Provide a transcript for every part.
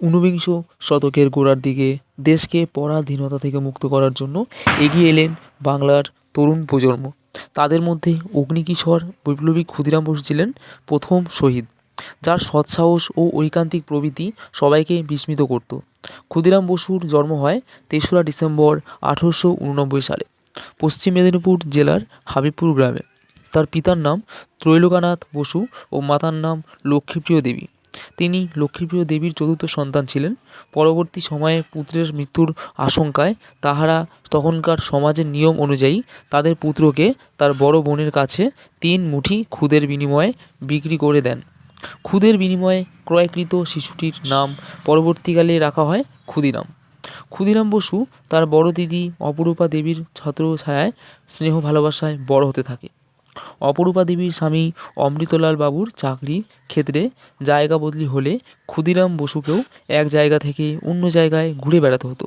ঊনবিংশ শতকের গোড়ার দিকে দেশকে পরাধীনতা থেকে মুক্ত করার জন্য এগিয়ে এলেন বাংলার তরুণ প্রজন্ম। তাদের মধ্যে অগ্নিকিশোর বিপ্লবী ক্ষুদিরাম বসু ছিলেন প্রথম শহীদ, যার সৎসাহস ও ঐকান্তিক প্রবৃত্তি সবাইকে বিস্মিত করত। ক্ষুদিরাম বসুর জন্ম হয় ৩রা ডিসেম্বর ১৮৮৯ সালে পশ্চিম মেদিনীপুর জেলার হাবিবপুর গ্রামে। তার পিতার নাম ত্রৈলোক্যনাথ বসু ও মাতার নাম লক্ষ্মীপ্রিয় দেবী। তিনি লক্ষ্মীপ্রিয় দেবীর চতুর্থ সন্তান ছিলেন। পরবর্তী সময়ে পুত্রের মৃত্যুর আশঙ্কায় তাহারা তখনকার সমাজের নিয়ম অনুযায়ী তাদের পুত্রকে তার বড় বোনের কাছে ৩ মুঠি খুদের বিনিময়ে বিক্রি করে দেন। খুদের বিনিময়ে ক্রয়কৃত শিশুটির নাম পরবর্তীকালে রাখা হয় ক্ষুদিরাম। ক্ষুদিরাম বসু তার বড় দিদি অপরূপা দেবীর ছত্রছায়ায় স্নেহ ভালোবাসায় বড় হতে থাকে। অপরূপা দেবীর স্বামী অমৃতলাল বাবুর চাকরির ক্ষেত্রে জায়গা বদলি হলে ক্ষুদিরাম বসুকেও এক জায়গা থেকে অন্য জায়গায় ঘুরে বেড়াতে হতো।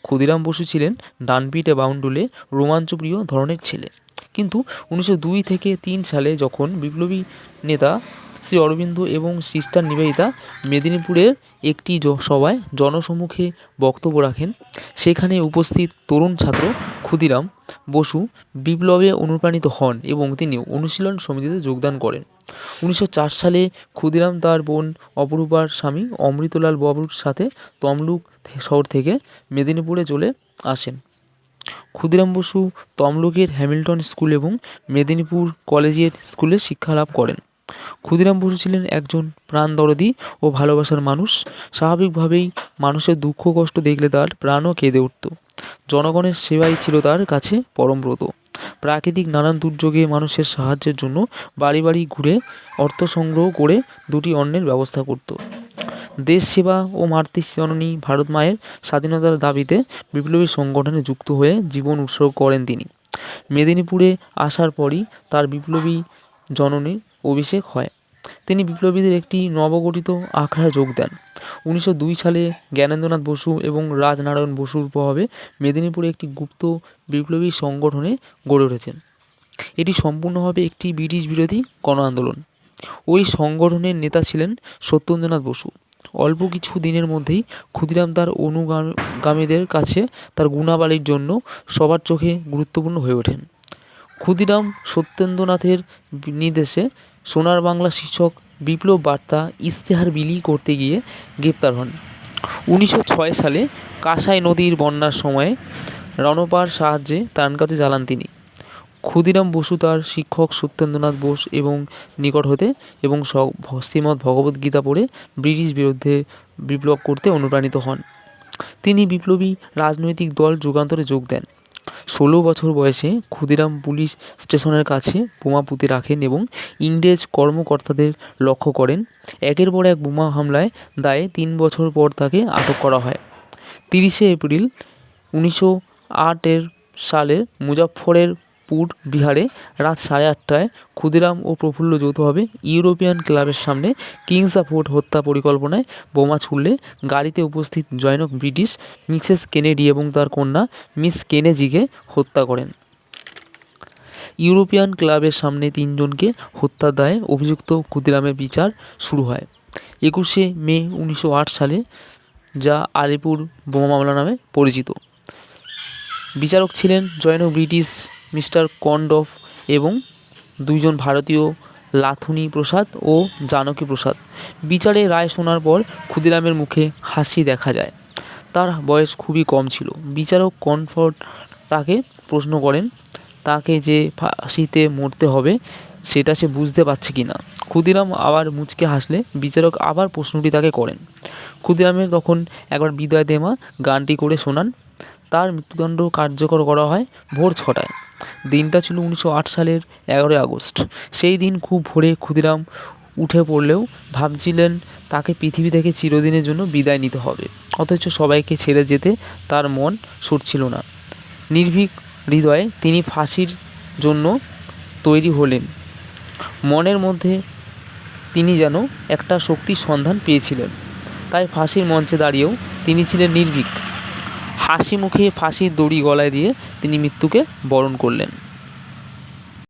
ক্ষুদিরাম বসু ছিলেন ডানপিটে বাউন্ডুলে রোমাঞ্চপ্রিয় ধরনের ছেলে। কিন্তু 1902 থেকে 3 সালে যখন বিপ্লবী নেতা শ্রী অরবিন্দ এবং সিস্টার নিবেদিতা মেদিনীপুরের একটি সভায় জনসম্মুখে বক্তব্য রাখেন, সেখানে উপস্থিত তরুণ ছাত্র ক্ষুদিরাম বসু বিপ্লবে অনুপ্রাণিত হন এবং তিনি অনুশীলন সমিতিতে যোগদান করেন। 1904 সালে ক্ষুদিরাম তার বোন অপরূপার স্বামী অমৃতলাল বাবুর সাথে তমলুক শহর থেকে মেদিনীপুরে চলে আসেন। ক্ষুদিরাম বসু তমলুকের হ্যামিল্টন স্কুল এবং মেদিনীপুর কলেজিয়েট স্কুলে শিক্ষালাভ করেন। ক্ষুদিরাম বসু ছিলেন একজন প্রাণদরদী ও ভালোবাসার মানুষ। স্বাভাবিকভাবেই মানুষের দুঃখ কষ্ট দেখলে তার প্রাণও কেঁদে উঠত। জনগণের সেবাই ছিল তার কাছে পরম ব্রত। প্রাকৃতিক নানান দুর্যোগে মানুষের সাহায্যের জন্য বাড়ি বাড়ি ঘুরে অর্থ সংগ্রহ করে 2টি অন্নের ব্যবস্থা করত। দেশ সেবা ও মাতৃজননী ভারত মায়ের স্বাধীনতার দাবিতে বিপ্লবী সংগঠনে যুক্ত হয়ে জীবন উৎসর্গ করেন তিনি। মেদিনীপুরে আসার পরই তার বিপ্লবী জননীর অভিষেক হয়। তিনি বিপ্লবীদের একটি নবগঠিত আখড়ায় যোগ দেন। 1902 সালে জ্ঞানেন্দ্রনাথ বসু এবং রাজনারায়ণ বসুর প্রভাবে মেদিনীপুরে একটি গুপ্ত বিপ্লবী সংগঠনে গড়ে উঠেছেন। এটি সম্পূর্ণভাবে একটি ব্রিটিশ বিরোধী গণ আন্দোলন। ওই সংগঠনের নেতা ছিলেন সত্যেন্দ্রনাথ বসু। অল্প কিছু দিনের মধ্যেই ক্ষুদিরাম তার অনুগামীদের কাছে তার গুণাবলীর জন্য সবার চোখে গুরুত্বপূর্ণ হয়ে ওঠেন। ক্ষুদিরাম সত্যেন্দ্রনাথের নির্দেশে সোনার বাংলা শীর্ষক বিপ্লব বার্তা ইশতেহার বিলি করতে গিয়ে গ্রেপ্তার হন। 1906 সালে কাঁসাই নদীর বন্যার সময়ে রণপার সাহায্যে ত্রাণকার্য চালান তিনি। ক্ষুদিরাম বসু তার শিক্ষক সত্যেন্দ্রনাথ বোস এবং নিকট হতে এবং শ্রীমদ্ ভগবদ্গীতা পড়ে ব্রিটিশ বিরুদ্ধে বিপ্লব করতে অনুপ্রাণিত হন। তিনি বিপ্লবী রাজনৈতিক দল যুগান্তরে যোগ দেন। 16 বছর বয়সে ক্ষুদিরাম পুলিশ স্টেশনের কাছে বোমা পুঁতে রাখেন এবং ইংরেজ কর্মকর্তাদের লক্ষ্য করেন। একের পর এক বোমা হামলায় দায়ে 3 বছর পর তাকে আটক করা হয়। 30শে এপ্রিল 1908 সালে মুজাফফরেরপুর বিহারে রাত 8:30টায় ক্ষুদিরাম ও প্রফুল্ল যৌথভাবে ইউরোপিয়ান ক্লাবের সামনে কিংসফোর্ড হত্যা পরিকল্পনায় বোমা ছুড়লে গাড়িতে উপস্থিত জনৈক ব্রিটিশ মিসেস কেনেডি এবং তার কন্যা মিস কেনেজিকে হত্যা করেন। ইউরোপিয়ান ক্লাবের সামনে 3 জনকে হত্যার দায়ে অভিযুক্ত ক্ষুদিরামের বিচার শুরু হয় 21শে মে 1908 সালে, যা আলিপুর বোমা মামলা নামে পরিচিত। বিচারক ছিলেন জনৈক ব্রিটিশ মিস্টার কনডফ এবং 2 জন ভারতীয় লাথুনি প্রসাদ ও জানকী প্রসাদ। বিচারে রায় শোনার পর ক্ষুদিরামের মুখে হাসি দেখা যায়। তার বয়স খুবই কম ছিল। বিচারক কনফর্ট তাকে প্রশ্ন করেন তাকে যে ফাঁসিতে মরতে হবে সেটা সে বুঝতে পারছে কি না। ক্ষুদিরাম আবার মুচকে হাসলে বিচারক আবার প্রশ্নটি তাকে করেন। ক্ষুদিরামের তখন একবার বিদায় দেমা গানটি করে শোনান। তার মৃত্যুদণ্ড কার্যকর করা হয় ভোর 6টায়। দিনটা ছিল 1908 সালের 11 আগস্ট। সেই দিন খুব ভোরে ক্ষুদিরাম উঠে পড়লেও ভাবছিলেন তাকে পৃথিবী থেকে চিরদিনের জন্য বিদায় নিতে হবে, অথচ সবাইকে ছেড়ে যেতে তার মন সরছিল না। নির্ভীক হৃদয়ে তিনি ফাঁসির জন্য তৈরি হলেন। মনের মধ্যে তিনি যেন একটা শক্তির সন্ধান পেয়েছিলেন। তাই ফাঁসির মঞ্চে দাঁড়িয়েও তিনি ছিলেন নির্ভীক। হাসি মুখে ফাঁসির দড়ি গলায় দিয়ে তিনি মৃত্যুকে বরণ করলেন।